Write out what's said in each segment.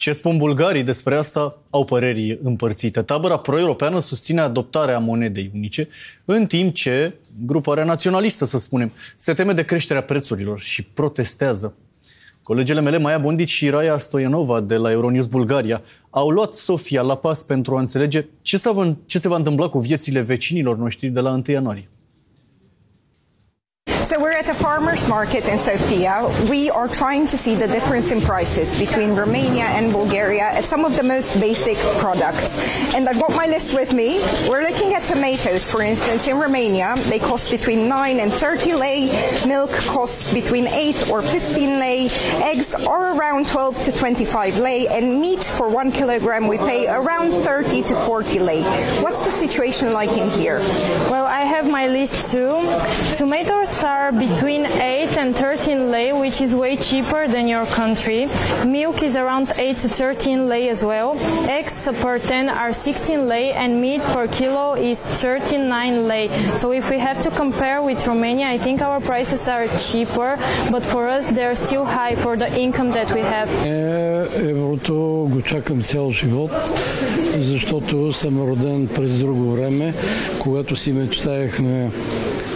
Ce spun bulgarii despre asta au păreri împărțite. Tabăra pro-europeană susține adoptarea monedei unice, în timp ce gruparea naționalistă, să spunem, se teme de creșterea prețurilor și protestează. Colegele mele, Maia Bondic și Raia Stoianova de la Euronews Bulgaria, au luat Sofia la pas pentru a înțelege ce se va întâmpla cu viețile vecinilor noștri de la 1 ianuarie. So we're at a farmer's market in Sofia. We are trying to see the difference in prices between Romania and Bulgaria at some of the most basic products. And I've got my list with me. We're looking at tomatoes, for instance. In Romania, they cost between 9 and 30 lei. Milk costs between 8 or 15 lei. Eggs are around 12 to 25 lei. And meat for 1 kilogram, we pay around 30 to 40 lei. What's the situation like in here? Well, I have my list too. Tomatoes are between 8 and 13 lei, which is way cheaper than your country. Milk is around 8 to 13 lei as well. Eggs per 10 are 16 lei and meat per kilo is 39 lei. So if we have to compare with Romania, I think our prices are cheaper, but for us they're still high for the income that we have. Еврото го чакам цял живот, защото съм роден през друго време, когато си мечтаехме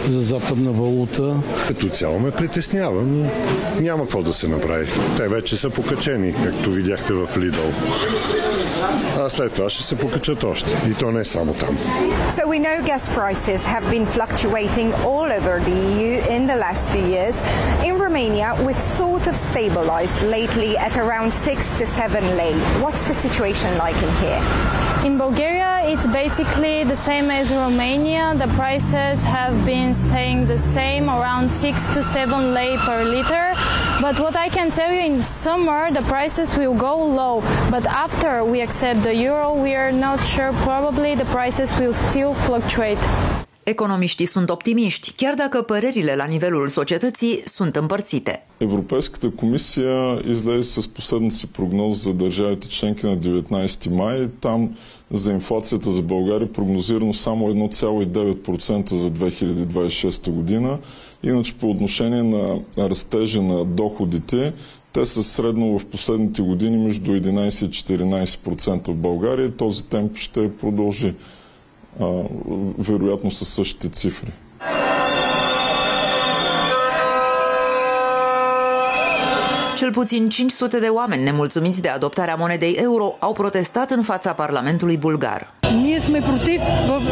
за западна валута. Като цяло ме притеснява, но няма какво да се направи. Те вече са покачени, както видяхте в Lidl. А след това ще се покачат още. И то не само там. So we know gas prices have been fluctuating all over the EU in the last few years. In Romania, we've sort of stabilized lately at around 6 to 7 lei. What's the situation like in here? In Bulgaria, it's basically the same as Romania. The prices have been staying the same, around 6 to 7 lei per liter. But what I can tell you, in summer, the prices will go low. But after we accept the euro, we are not sure. Probably the prices will still fluctuate. Economiștii sunt optimiști, chiar dacă părerile la nivelul societății sunt împărțite. Европейската комисия излезе с последната си прогноза за държавите членки на 19 май. Там за инфлацията за България прогнозирано само 1,9% за 2026 година. Иначе по отношение на растежа на доходите, те са средно в последните години между 11 и 14% в България. Този темп ще продължи вероятно със същите цифри. Cel puțin 500 de oameni nemulțumiți de adoptarea monedei euro au protestat în fața Parlamentului bulgar. Ние сме против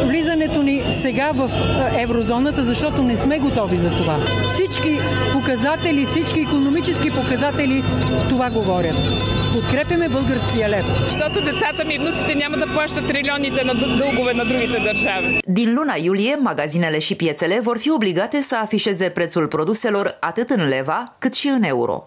влизането ни сега в еврозоната, защото не сме готови за това. Всички показатели, всички икономически показатели това говорят. Подкрепяме българския лев. Защото децата ми и внуците няма да плащат трилионите на дългове на другите държави. Din luna iulie, magazinele și piețele vor fi obligate să afișeze prețul produselor atât în leva cât și în euro.